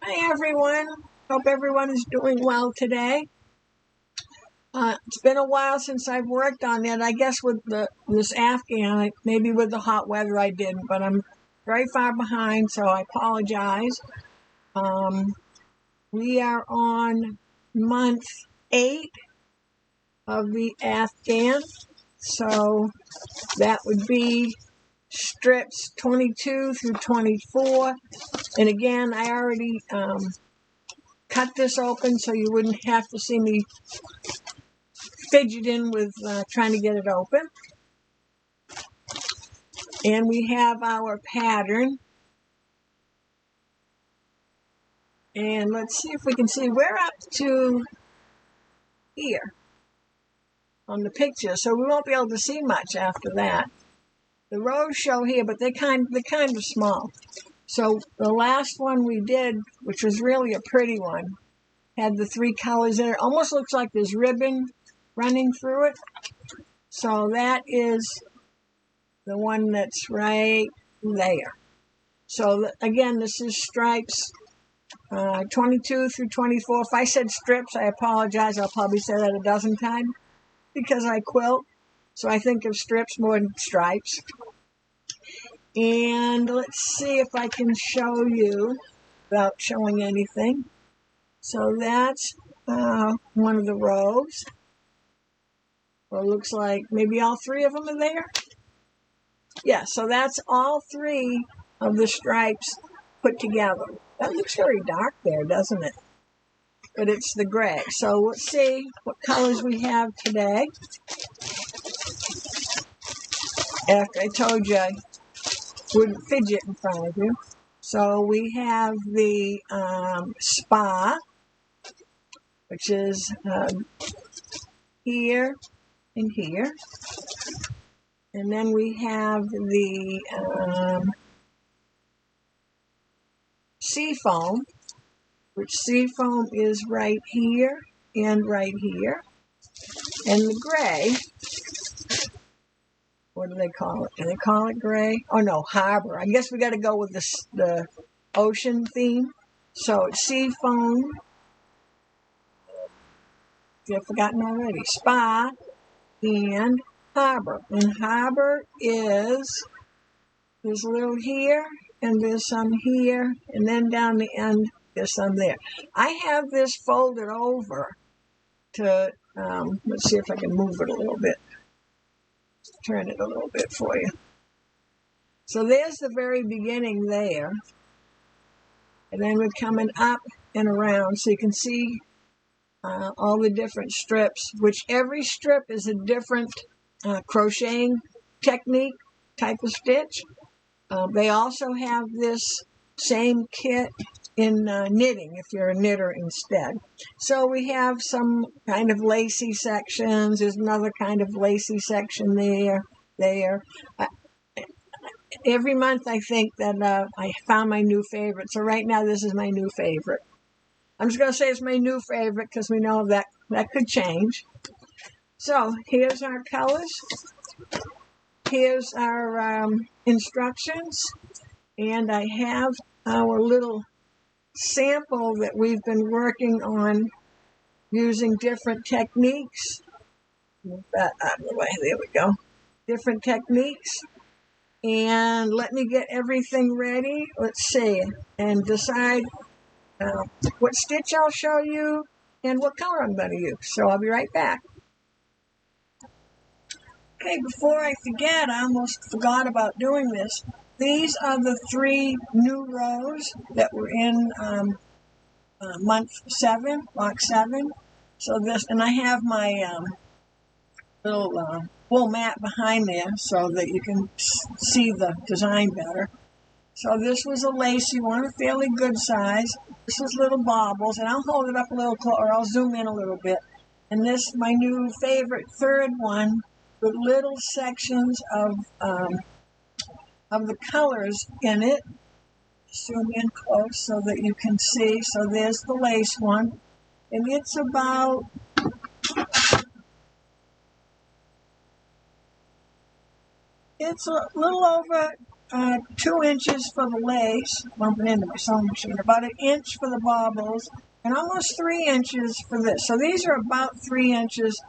Hi everyone. Hope everyone is doing well today. It's been a while since I've worked on it. I guess with this Afghan, maybe with the hot weather I didn't, but I'm very far behind, so I apologize. We are on month 8 of the Afghan, so that would be strips 22 through 24. And again, I already cut this open so you wouldn't have to see me fidgeting with trying to get it open. And we have our pattern. And let's see if we can see. We're up to here on the picture, so we won't be able to see much after that. The rows show here, but they're kind of small. So the last one we did, which was really a pretty one, had the 3 colors in it. Almost looks like there's ribbon running through it. So that is the one that's right there. So again, this is stripes 22 through 24. If I said strips, I apologize. I'll probably say that a dozen times because I quilt. So I think of strips more than stripes. And let's see if I can show you without showing anything. So that's one of the rows. Well, it looks like maybe all 3 of them are there. Yeah, so that's all 3 of the stripes put together. That looks very dark there, doesn't it? But it's the gray. So let's see what colors we have today. After I told you I wouldn't fidget in front of you. So we have the spa, which is here and here. And then we have the seafoam, which seafoam is right here and right here. And the gray, what do they call it? Do they call it gray? Oh no, harbor. I guess we got to go with the ocean theme. So it's seafoam. I've forgotten already. Spa and harbor. And harbor is there's a little here and there's some here, and then down the end there's some there. I have this folded over to let's see if I can move it a little bit. Turn it a little bit for you. So there's the very beginning there. And then we're coming up and around so you can see all the different strips, which every strip is a different crocheting technique, type of stitch. They also have this same kit in knitting if you're a knitter instead. So we have some kind of lacy sections. There's another kind of lacy section there. Every month I think that I found my new favorite. So right now this is my new favorite. I'm just going to say it's my new favorite because we know that could change. So here's our colors. Here's our instructions. And I have our little sample that we've been working on using different techniques. Move that out of the way. There we go. Different techniques. And let me get everything ready. Let's see. And decide what stitch I'll show you and what color I'm going to use. So I'll be right back. Okay, before I forget, I almost forgot about doing this. These are the 3 new rows that were in month 7, block 7. So this, and I have my little wool mat behind there so that you can see the design better. So this was a lacy one, a fairly good size. This was little baubles, and I'll hold it up a little closer, or I'll zoom in a little bit. And this, my new favorite, 3rd one, with little sections of the colors in it. Zoom in close so that you can see. So there's the lace one, and it's about a little over 2 inches for the lace, bumping into my sewing machine, about 1 inch for the baubles, and almost 3 inches for this. So these are about 3 inches.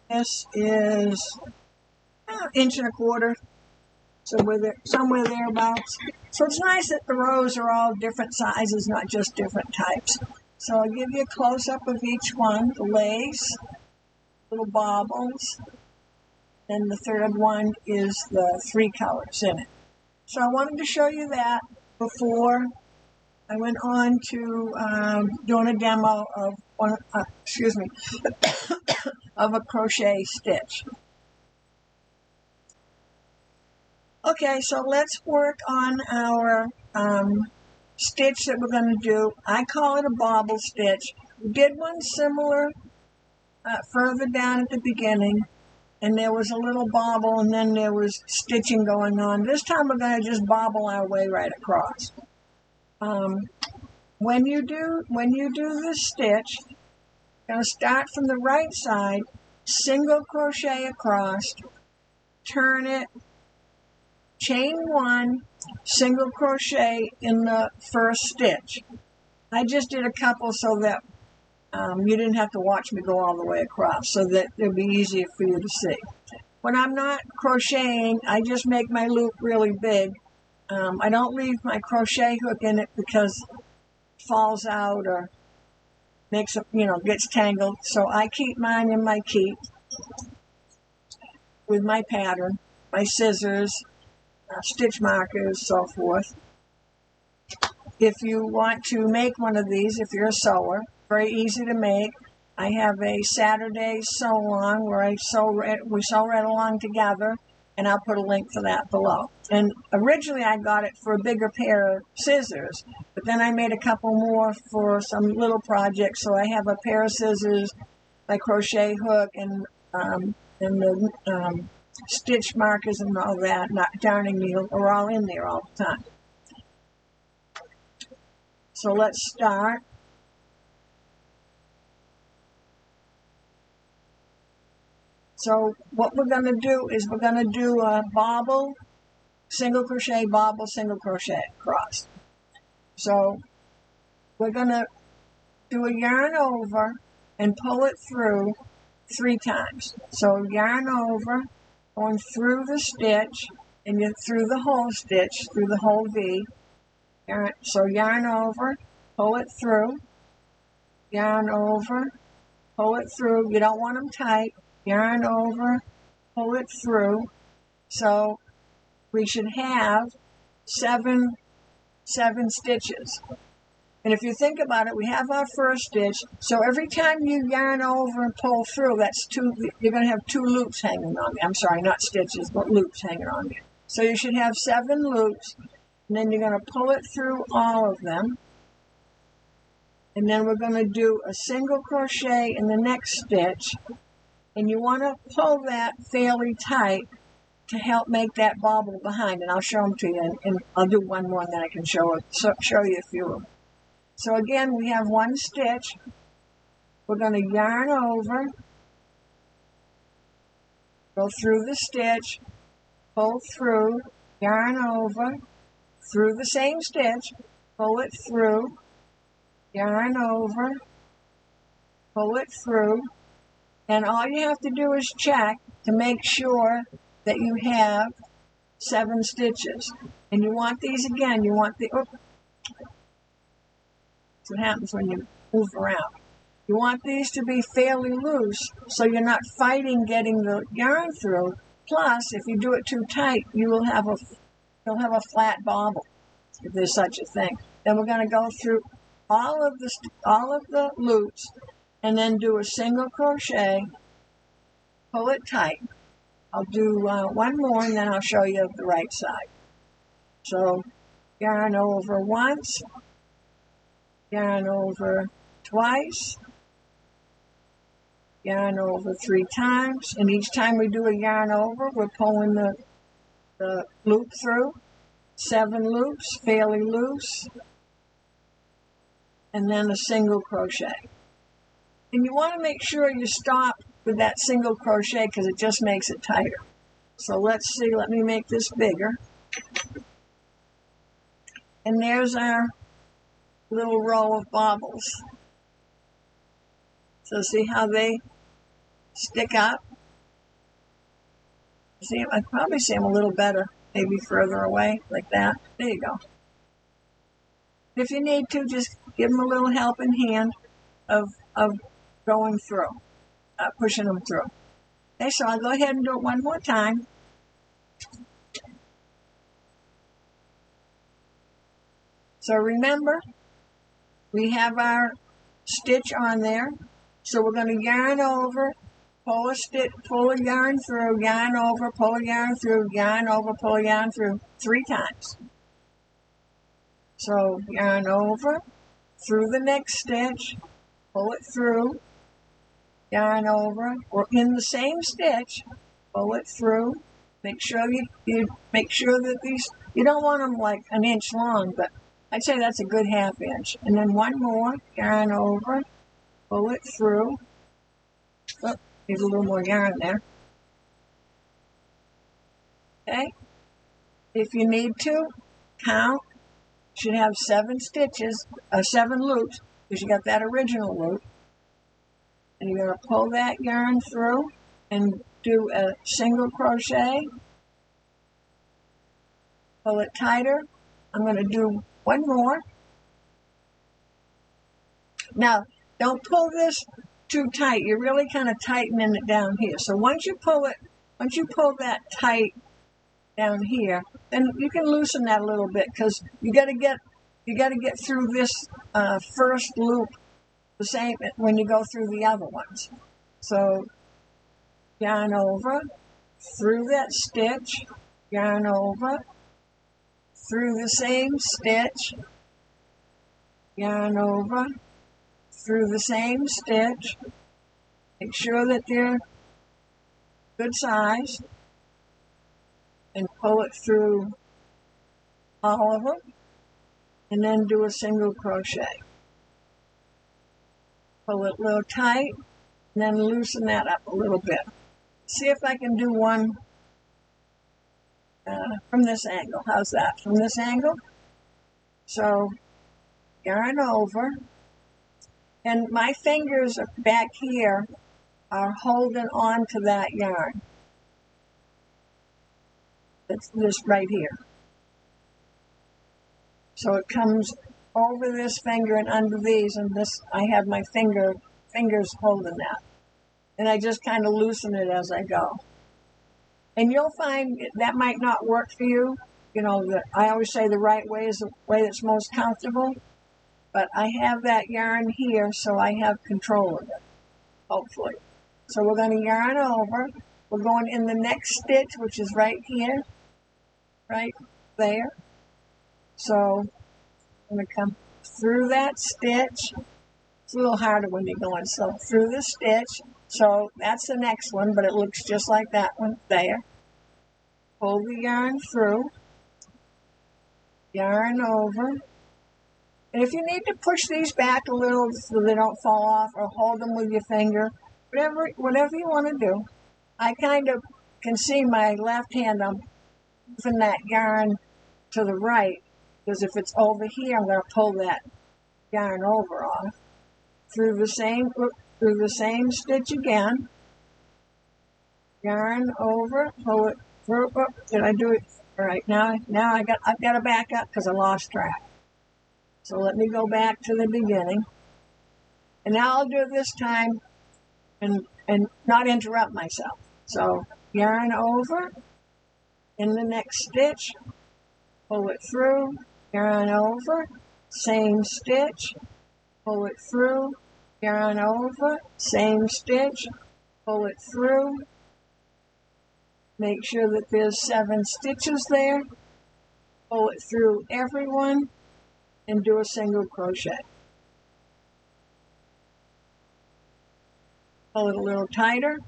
This is 1.25 inches, so somewhere thereabouts. So it's nice that the rows are all different sizes, not just different types. So I'll give you a close-up of each one. The lace, little baubles, and the third one is the 3 colors in it. So I wanted to show you that before I went on to doing a demo of of a crochet stitch. Okay, so let's work on our stitch that we're going to do. I call it a bauble stitch. We did one similar further down at the beginning, and there was a little bobble, and then there was stitching going on. This time we're going to just bobble our way right across. When you do this stitch, you're going to start from the right side, single crochet across, turn it, chain 1, single crochet in the first stitch. I just did a couple so that you didn't have to watch me go all the way across, so that it'll be easier for you to see. When I'm not crocheting, I just make my loop really big. I don't leave my crochet hook in it because it falls out or makes it, gets tangled. So I keep mine in my keep with my pattern, my scissors, stitch markers, so forth. If you want to make one of these, if you're a sewer, very easy to make. I have a Saturday sew along where we sew right along together, and I'll put a link for that below. And originally I got it for a bigger pair of scissors, but then I made a couple more for some little projects. So I have a pair of scissors, my crochet hook, and the stitch markers and all that, darning needle, are all in there all the time. So let's start. So what we're going to do is we're going to do a bobble, single crochet, bobble, single crochet across. So we're going to do a yarn over and pull it through 3 times. So yarn over, going through the stitch, and you're through the whole stitch, through the whole V. So yarn over, pull it through, yarn over, pull it through. You don't want them tight. Yarn over, pull it through. So we should have 7 stitches. And if you think about it, we have our first stitch. So every time you yarn over and pull through, that's 2. You're going to have 2 loops hanging on there. I'm sorry, not stitches, but loops hanging on there. So you should have 7 loops, and then you're going to pull it through all of them. And then we're going to do a single crochet in the next stitch. And you want to pull that fairly tight to help make that bobble behind. And I'll show them to you, and I'll do one more, and then I can show you a few of them. So again, we have 1 stitch. We're going to yarn over, go through the stitch, pull through, yarn over, through the same stitch, pull it through, yarn over, pull it through, and all you have to do is check to make sure that you have 7 stitches. And you want these again, you want the, that's what happens when you move around. You want these to be fairly loose so you're not fighting getting the yarn through. Plus, if you do it too tight, you'll have a flat bobble, if there's such a thing. Then we're going to go through all of the loops and then do a single crochet, pull it tight. I'll do one more, and then I'll show you the right side. So yarn over once, yarn over twice, yarn over 3 times, and each time we do a yarn over, we're pulling the loop through. 7 loops, fairly loose, and then a single crochet. And you want to make sure you stop with that single crochet because it just makes it tighter. So let's see, let me make this bigger. And there's our little row of baubles. So see how they stick up? See, I probably see them a little better, maybe further away, like that. There you go. If you need to, just give them a little helping hand of going through, pushing them through. Okay, so I'll go ahead and do it one more time. So remember, we have our stitch on there. So we're going to yarn over, pull a stitch, pull a yarn through, yarn over, pull a yarn through, yarn over, pull a yarn through 3 times. So yarn over, through the next stitch, pull it through, yarn over, or in the same stitch, pull it through. Make sure you make sure that these, you don't want them like an inch long, but I'd say that's a good 1/2 inch. And then one more, yarn over, pull it through. Oh, there's a little more yarn there. Okay. If you need to, count. Should have 7 stitches, 7 loops, because you got that original loop. And you're going to pull that yarn through and do a single crochet. Pull it tighter. I'm going to do one more. Now, don't pull this too tight. You're really kind of tightening it down here. So once you pull that tight down here, then you can loosen that a little bit, because you got to get through this first loop the same when you go through the other ones. So yarn over, through that stitch, yarn over, through the same stitch, yarn over, through the same stitch. Make sure that they're good size, and pull it through all of them, and then do a single crochet. Pull it a little tight, and then loosen that up a little bit. See if I can do one from this angle. How's that? From this angle? So yarn over, and my fingers back here are holding on to that yarn. It's this right here. So it comes over this finger and under these, and this, I have my fingers holding that. And I just kind of loosen it as I go. And you'll find that might not work for you. You know, I always say the right way is the way that's most comfortable. But I have that yarn here, so I have control of it, hopefully. So we're going to yarn over. We're going in the next stitch, which is right here, right there. So I'm going to come through that stitch. It's a little harder when you're going so through the stitch. So that's the next one, but it looks just like that one there. Pull the yarn through, yarn over. And if you need to push these back a little so they don't fall off, or hold them with your finger, whatever you want to do. I kind of can see my left hand, I'm moving that yarn to the right, because if it's over here, I'm going to pull that yarn over off. Through the same stitch again. Yarn over, pull it through. Oh, did I do it? All right, now I've got to back up because I lost track. So let me go back to the beginning. And now I'll do it this time and not interrupt myself. So yarn over, in the next stitch, pull it through, yarn over, same stitch, pull it through, yarn over, same stitch, pull it through. Make sure that there's 7 stitches there. Pull it through every one and do a single crochet. Pull it a little tighter.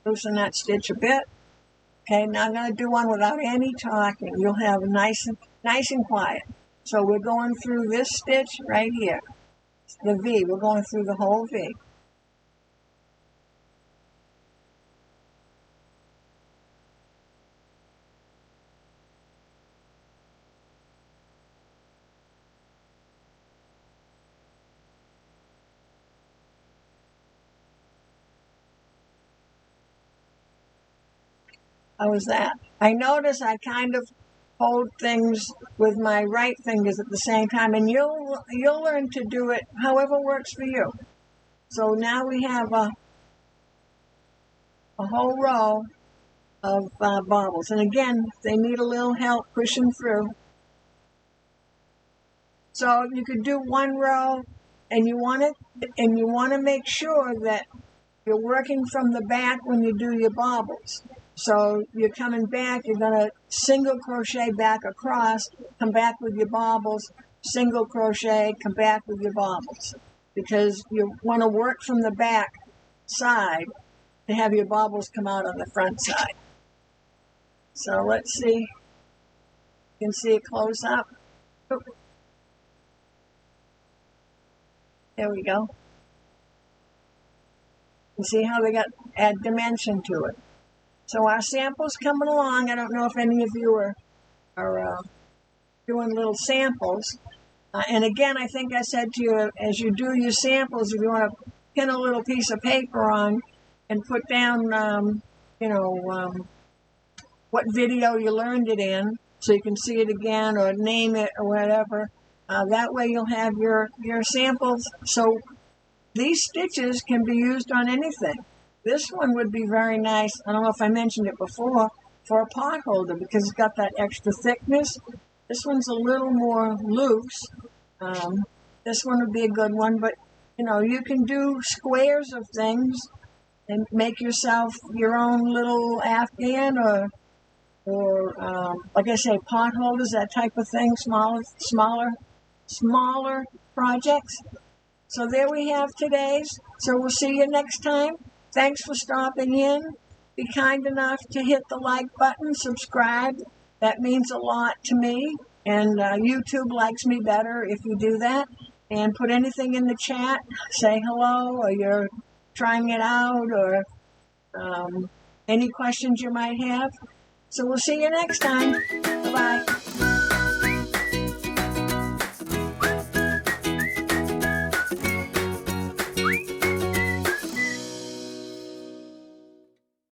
Loosen that stitch a bit. Okay, now I'm going to do one without any talking. You'll have nice and quiet. So we're going through this stitch right here. The V, we're going through the whole V. How was that? I notice I kind of hold things with my right fingers at the same time, and you'll learn to do it however works for you. So now we have a whole row of baubles, and again, they need a little help pushing through. So you could do one row, and you want to make sure that you're working from the back when you do your baubles. So you're coming back, you're going to single crochet back across, come back with your baubles, single crochet, come back with your baubles. Because you want to work from the back side to have your baubles come out on the front side. So let's see. You can see it close up. There we go. You see how they add dimension to it. So our sample's coming along. I don't know if any of you are doing little samples. And again, I think I said to you, as you do your samples, if you want to pin a little piece of paper on and put down, what video you learned it in, so you can see it again or name it or whatever. That way you'll have your samples. So these stitches can be used on anything. This one would be very nice, I don't know if I mentioned it before, for a pot holder because it's got that extra thickness. This one's a little more loose. This one would be a good one, but you can do squares of things and make yourself your own little Afghan or like I say, pot holders, that type of thing, smaller projects. So there we have today's. So we'll see you next time. Thanks for stopping in. Be kind enough to hit the like button, subscribe. That means a lot to me. And YouTube likes me better if you do that. And put anything in the chat. Say hello, or you're trying it out, or any questions you might have. So we'll see you next time. Bye-bye.